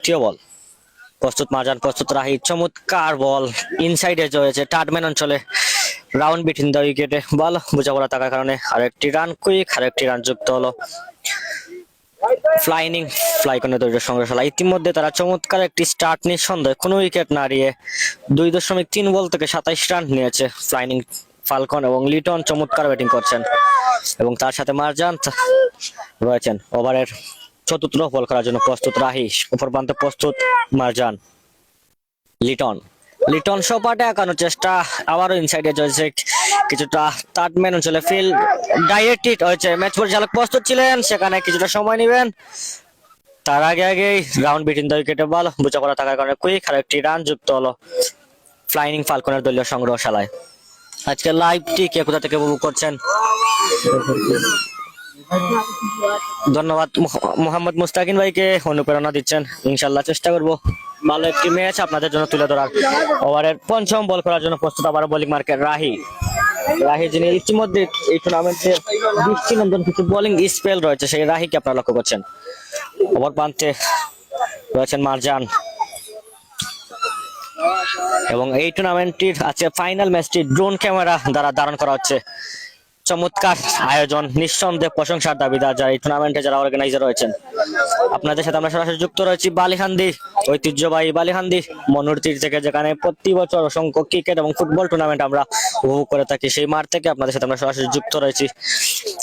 তৃতীয় বল, প্রস্তুত মারজান, প্রস্তুত রাহি, চমৎকার বল ইনসাইডে রয়েছে টার্ডম্যান অঞ্চলে, রাউন্ড বিটুইন দ্য উইকেটে বল বোঝাপড়া থাকার কারণে আরেকটি রান কুইক, আরেকটি রান যুক্ত হলো ফ্লাইনিং ফ্লাইকনের দৈর্ঘ্য সংগ্রহশালা। ইতিমধ্যে তারা চমৎকার একটি স্টার্ট নিঃসন্দেহে কোনো উইকেট না হারিয়ে 2.3 বল থেকে 27 রান নিয়েছে ফ্লাইনিং ফালকন, এবং লিটন চমৎকার ব্যাটিং করছেন এবং তার সাথে মারজান রয়েছেন। ওভারের চতুর্থ বল করার জন্য প্রস্তুত রাহি, উপর প্রান্তে প্রস্তুত মারজান, লিটন লিটন সপাটে আঁকানোর চেষ্টা, আবারও ইনসাইডে রয়েছে কিছুটা টার্ডম্যান অঞ্চলে ফিল্ড ডাইরেক্ট হিট হয়েছে। ম্যাচ পরিচালক প্রস্তুত ছিলেন, সেখানে কিছুটা সময় নেবেন, তার আগেই রাউন্ড বিটুইন দ্য উইকেটে বল বোঝাপড়া থাকার কারণে কুইক আর একটি রান যুক্ত হলো ফ্লাইনিং ফালকনের দলীয় সংগ্রহশালায়। আজকে লাইভটি কে কোথা থেকে উপভোগ করছেন? ধন্যবাদ মোহাম্মদ মুস্তাকিন ভাইকে অনুপ্রেরণা দিচ্ছেন। ইনশাল্লাহ চেষ্টা করব ভালো একটি ম্যাচ আপনাদের জন্য তুলে ধরার। ওভারের পঞ্চম বল করার জন্য প্রস্তুত আবারও বোলিং মার্কেট রাহি, যিনি ইতিমধ্যে এই টুর্নামেন্টে দৃষ্টিনন্দন কিছু বোলিং স্পেল রয়েছে, সেই রাহিকে আপনারা লক্ষ্য করছেন। ওভার প্রান্তে রয়েছেন মারজান, এবং এই টুর্নামেন্টটির আছে ফাইনাল ম্যাচটি ড্রোন ক্যামেরা দ্বারা ধারণ করা হচ্ছে। চমৎকার আয়োজন, নিঃসন্দেহে প্রশংসার দাবিদার যারা এই টুর্নামেন্টে যারা অর্গানাইজার রয়েছেন। আপনাদের সাথে আমরা সরাসরি যুক্ত রয়েছি বালিহান্দি, ঐতিহ্যবাহী বালিহান্দি মনুরতীর থেকে, যেখানে প্রতি বছর অসংখ্য ক্রিকেট এবং ফুটবল টুর্নামেন্ট আমরা উপভোগ করে থাকি। সেই মাঠ থেকে আপনাদের সাথে আমরা সরাসরি যুক্ত রয়েছি।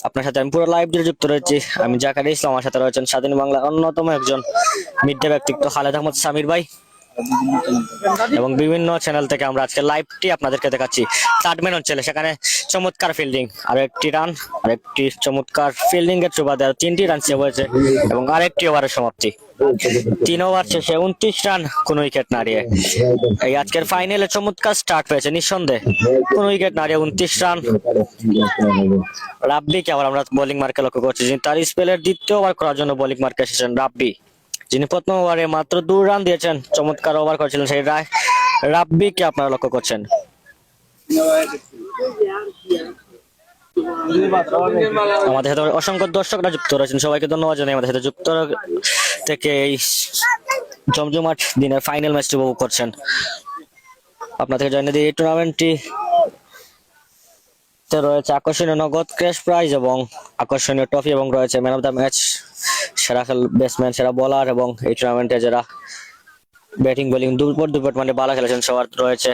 আপনার সাথে আমি পুরো লাইভ দিয়ে যুক্ত রয়েছি। আমি জাকার ইসলাম, আমার সাথে রয়েছেন স্বাধীন বাংলার অন্যতম একজন মিডিয়া ব্যক্তিত্ব খালেদ আহমদ সামির ভাই, এবং বিভিন্ন চ্যানেল থেকে আমরা আজকে লাইভটি আপনাদেরকে দেখাচ্ছি। টার্ডম্যান অঞ্চলে সেখানে চমৎকার ফিল্ডিং, আর একটি রান, আরেকটি চমৎকার ফিল্ডিং এর সুবাদে 3টি রান সেভ হয়েছে, এবং আরেকটি ওভারের সমাপ্তি। 3 ওভার শেষে 29 রান, কোন উইকেট না হারিয়ে এই আজকের ফাইনালে চমৎকার স্টার্ট পেয়েছে নিঃসন্দেহে, কোন উইকেট না হারিয়ে 29 রান। রাব্বিকে আবার আমরা বোলিং মার্কে লক্ষ্য করছি, যিনি তার স্পেলের দ্বিতীয় ওভার করার জন্য বোলিং মার্কে এসেছেন রাব্বি, যিনি প্রথম ওভারে মাত্র 2 রান দিয়েছেন, চমৎকার ওভার করেছিলেন সেই রাব্বিকে আপনারা লক্ষ্য করছেন। আমাদের সাথে অসংখ্য দর্শকরা যুক্ত রয়েছেন, সবাইকে ধন্যবাদ জানাই আমাদের সাথে যুক্ত থেকে এই জমজমাট দিনের ফাইনাল ম্যাচটি উপভোগ করছেন। আপনাদের জানিয়ে দিই এই টুর্নামেন্টটি রয়েছে আকর্ষণীয় নগদ ক্যাশ প্রাইজ এবং আকর্ষণীয় ট্রফি, এবং রয়েছে ম্যান অফ দ্য ম্যাচ, সেরা ব্যাটসম্যান, সেরা বোলার, এবং এই টুর্নামেন্টে যারা ব্যাটিং বোলিং দুপুর মানে ভালো খেলেছেন সবার রয়েছে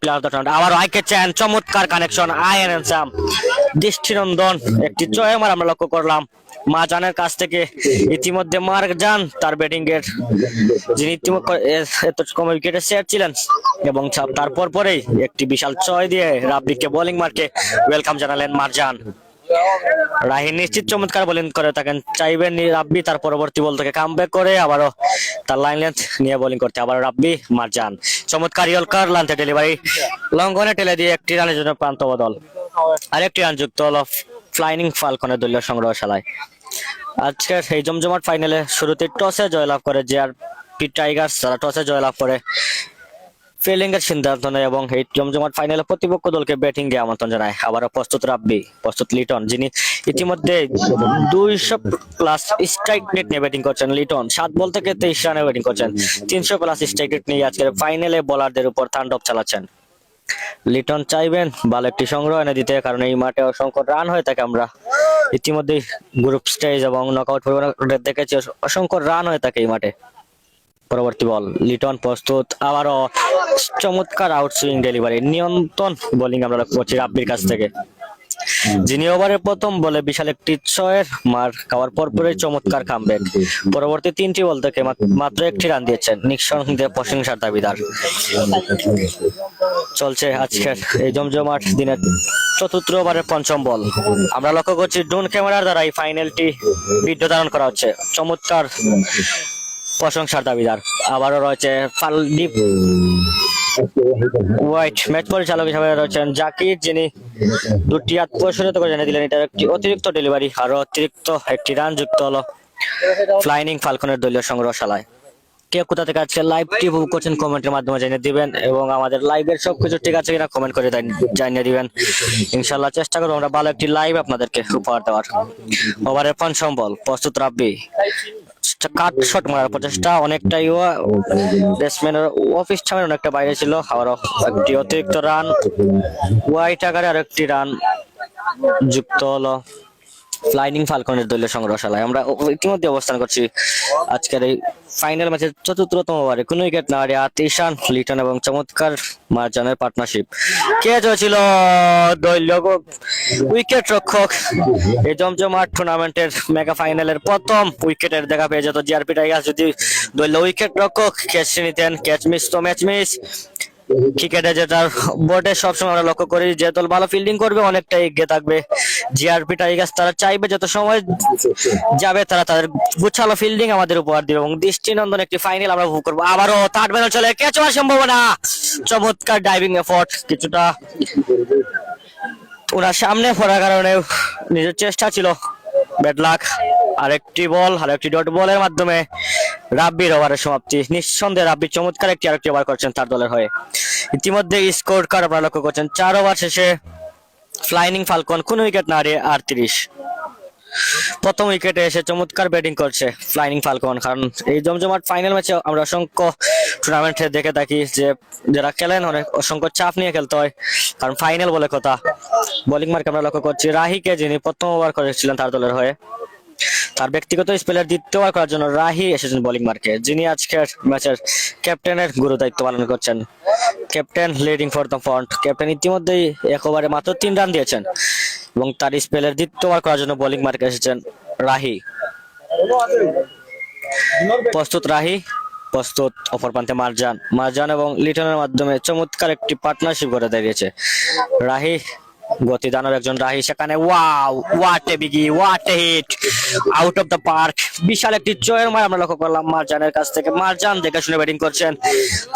প্লেয়ার অফ দ্য টুর্নামেন্ট। আবার আইকে চ্যান, চমৎকার কানেকশন, আয়ন এনসাম, দৃষ্টিনন্দন একটি চয়মার আমরা লক্ষ্য করলাম মারজানের কাছ থেকে। ইতিমধ্যে মারজান তার ব্যাটিং এর, যিনি এত কম উইকেটে সেট ছিলেন, এবং তারপর পরেই একটি বিশাল ছয় দিয়ে রাব্বিকে বোলিং মার্কে ওয়েলকাম জানালেন মারজান। রাহি নিশ্চিত চমৎকার বোলিং করে থাকেন, চাইবেন রাব্বি তার পরবর্তী বল থেকে কামব্যাক করে আবারও তার লাইন লেন্থ নিয়ে বোলিং করতে। আবার রাব্বি, মারজান চমৎকার ইয়র্কার লাঞ্চে ডেলিভারি, লঙ্ঘনে টেলে দিয়ে একটি রানের জন্য প্রান্ত বদল, আরেকটি রান যুক্ত হলো ফ্লাইনিং ফালকনের দলীয় সংগ্রহশালায়। আজকের এই জমজমাট ফাইনালে শুরুতে টসে জয়লাভ করে জেআরপি টাইগার্স, তারা টসে জয়লাভ করে ফিল্ডিং এর সিদ্ধান্ত নেয়, এবং এই জমজমাট ফাইনালে প্রতিপক্ষ দলকে ব্যাটিং এ আমন্ত্রণ জানায়। আবারও প্রস্তুত রাব্বি, প্রস্তুত লিটন, যিনি ইতিমধ্যে 200+ স্ট্রাইক রেট নিয়ে ব্যাটিং করছেন। লিটন 7 বল থেকে 23 রানে ব্যাটিং করছেন, 300+ স্ট্রাইক রেট নিয়ে আজকের ফাইনালে বোলারদের উপর তাণ্ডব চালাচ্ছেন। লিটন চাইবেন ভালো একটি সংগ্রহ এনে দিতে, কারণ এই মাঠে অসংখ্য রান হয়ে থাকে, আমরা ইতিমধ্যে গ্রুপ স্টেজ এবং নকআউট পর্বে দেখেছি অসংখ্য রান হয়ে থাকে এই মাঠে। পরবর্তী বল, লিটন প্রস্তুত, আবারও চমৎকার আউটসুইং ডেলিভারি, নিয়ন্ত্রণ বোলিং আমরা লক্ষ্য করছি রাব্বির কাছ থেকে, যিনি ওভারের প্রথম বলে বিশাল একটি 6-এর মার খাওয়ার পরপরই চমৎকার কামব্যাক, পরবর্তী 3টি বল থেকে মাত্র 1টি রান দিয়েছেন, নিঃসন্দেহে প্রশংসার দাবিদার। চলছে আজকের এই জমজমাট দিনের চতুর্থ ওভারের পঞ্চম বল, আমরা লক্ষ্য করছি ড্রোন ক্যামেরার দ্বারা এই ফাইনালটি ভিডিও ধারণ করা হচ্ছে, চমৎকার প্রশংসার দাবিদার। আবারও রয়েছে ফালদীপ হোয়াইট, ম্যাচ পরিচালক হিসেবে রয়েছেন জাকির, যিনি 2টি আত্মপ্রসারিত করে জানিয়ে দিলেন এটার একটি অতিরিক্ত ডেলিভারি, আরো অতিরিক্ত একটি রান যুক্ত হলো ফ্লাইনিং ফালকনের দলীয় সংগ্রহশালায়। কে কোথা থেকে আজকে লাইভটি উপভোগ করছেন কমেন্টের মাধ্যমে জানিয়ে দিবেন, এবং আমাদের লাইভের সবকিছু ঠিক আছে কিনা কমেন্ট করে জানিয়ে দিবেন। ইনশাল্লাহ চেষ্টা করবো আমরা ভালো একটি লাইভ আপনাদেরকে উপহার দেওয়ার। ওভারের পঞ্চম বল, প্রস্তুত রাব্বি, কাট শট মারার প্রচেষ্টা অনেকটাই ব্যাটসম্যানের অফিস টাইমের অনেকটা বাইরে ছিল। আবারও একটি অতিরিক্ত রান, হোয়াইট আকারে আর একটি রান যুক্ত হলো ফ্লাইং ফালকনের দলীয় সংগ্রহশালায়। আমরা ইতিমধ্যে অবস্থান করছি আজকের এই ফাইনাল ম্যাচের চতুর্থতম ওভারে। কোনো উইকেট না হারিয়ে আতিশান, লিটন এবং চমৎকার মার্জানের পার্টনারশিপ। কে ছিল দলীয় উইকেট রক্ষক এই জমজমাট টুর্নামেন্টের মেগা ফাইনালের প্রথম উইকেটের দেখা পেয়ে যেত জিআরপি টাইগার্স যদি দলীয় উইকেট রক্ষক ক্যাচ নিতেন। ক্যাচ মিস তো ম্যাচ মিস। ক্রিকেটে যেটা বোর্ডে সবসময় আমরা লক্ষ্য করি, যে দল ভালো ফিল্ডিং করবে অনেকটা এগিয়ে থাকবে। জিআরপি টাইগার্স তারা চাইবে যত সময় যাবে তারা তাদের গুছালো ফিল্ডিং আমাদের উপহার দিবে এবং দৃষ্টিনন্দন একটি ফাইনাল আমরা উপভোগ করবো। আবারও থার্ড ম্যান চলে, ক্যাচ হওয়ার সম্ভাবনা, চমৎকার ডাইভিং এফোর্ট, কিছুটা ওনার সামনে পড়ার কারণে নিজের চেষ্টা ছিল, ব্যাড লাক। আরেকটি ডট বলের মাধ্যমে রাব্বির ওভারের সমাপ্তি। নিঃসন্দেহে রাব্বি চমৎকার আরেকটি ওভার করছেন তার দলের হয়ে। ইতিমধ্যে স্কোর কার্ড আপনারা লক্ষ্য করছেন, 4 ওভার শেষে ফ্লাইং ফালকন কোন উইকেট না হারিয়ে 38। প্রথম উইকেটে এসে চমৎকার ব্যাটিং করছে ফ্লাইং ফালকন। কারণ এই জমজমাট ফাইনাল ম্যাচে আমরা অসংখ্য টুর্নামেন্টে দেখে থাকি যে যারা খেলেন অনেক অসংখ্য চাপ নিয়ে খেলতে হয়, কারণ ফাইনাল বলে কথা। বোলিং মার্কে আমরা লক্ষ্য করছি রাহিকে, যিনি প্রথম ওভার করেছিলেন তার দলের হয়ে। তার ব্যক্তিগত স্পেলের দ্বিতীয় ওভার করার জন্য রাহি এসেছেন বোলিং মার্কে, যিনি আজকের ম্যাচের ক্যাপ্টেনের গুরু দায়িত্ব পালন করছেন। Captain leading for the front. Captain ইতিমধ্যেই 1 ওভারে মাত্র 3 রান দিয়েছেন এবং তার স্পেলের দ্বিতীয় ওভার করার জন্য বোলিং মার্কে এসেছেন রাহি। প্রস্তুত রাহি, প্রস্তুত অপর প্রান্তে মারজান এবং লিটনের মাধ্যমে চমৎকার একটি পার্টনারশিপ করে দাঁড়িয়েছে রাহি। গতি দানোর একজন রাহি, সেখানে wow, what a biggie, what a hit, out of the park. বিশাল একটি জয়ের মার আমরা লক্ষ্য করলাম মারজানের কাছ থেকে। মারজান দেখে শুনে ব্যাটিং করছেন,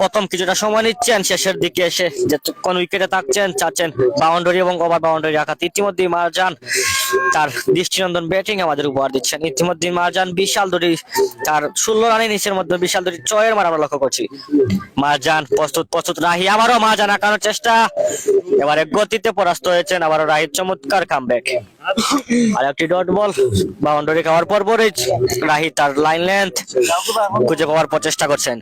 প্রথম কিছুটা সময় নিচ্ছেন, শেষের দিকে এসে যে কোন উইকেটে থাকছেন চাচ্ছেন বাউন্ডারি এবং ওভার বাউন্ডারি আঘাত। ইতিমধ্যে মারজান তার দৃষ্টিনন্দন ব্যাটিং আমাদের উপহার দিচ্ছেন। ইতিমধ্যে মারজান বিশাল দুটি, তার 16 রানের নিচের মধ্যে বিশাল দুটি জয়ের মার আমরা লক্ষ্য করছি। মারজান প্রস্তুত রাহি, আবারও মারজান আঁকানোর চেষ্টা, এবারে গতিতে পরাস্ত হয়েছেন। আবারও রাহির চমৎকার কামব্যাক, আর একটি ডট বল বাউন্ডারি খাওয়ার পরপরই রাহি তার লাইন লেন্থ খুঁজে পাওয়ার প্রচেষ্টা করছেন।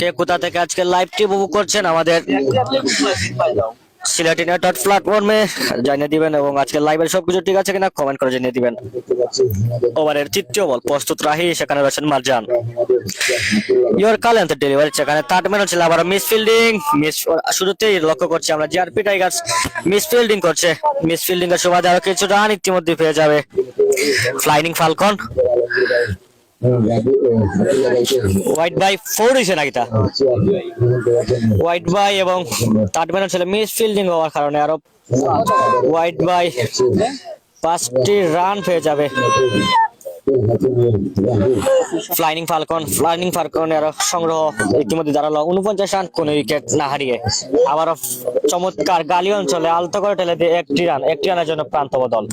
কে কোথা থেকে আজকে লাইভটি উপভোগ করছেন আমাদের সিলেটি নেটওয়ার্ক প্ল্যাটফর্মে জানিয়ে দিবেন এবং আজকে লাইভের সবকিছু ঠিক আছে কিনা কমেন্ট করে জানিয়ে দিবেন। ওভারের তৃতীয় বল, প্রস্তুত রাহি, সেখানে রয়েছেন মারজান। ইওর কালেন্ট ডেলিভারি, সেখানে থার্ড ম্যান ছিল। আবার মিস ফিল্ডিং, শুরুতেই লক্ষ্য করছি আমরা জিআরপি টাইগার্স মিস ফিল্ডিং করছে। মিস ফিল্ডিং এর সুবাদে আরো কিছু রান ইতিমধ্যে পেয়ে যাবে ফ্লাইং ফালকন। হোয়াইট বাই 4 হয়েছে নাকি তা, হোয়াইট বাই এবং থার্ড ম্যান ছিল মিস ফিল্ডিং হওয়ার কারণে আরো হোয়াইট বাই 5টি রান পেয়ে যাবে ফ্লাইং ফালকনের সংগ্রহ ইতিমধ্যে দাঁড়ালো 49 রান, কোন উইকেট না হারিয়ে। আবারও চমৎকার গালি অঞ্চলে আলতো করে ঠেলে দিয়ে একটি রানের জন্য প্রান্ত বদল।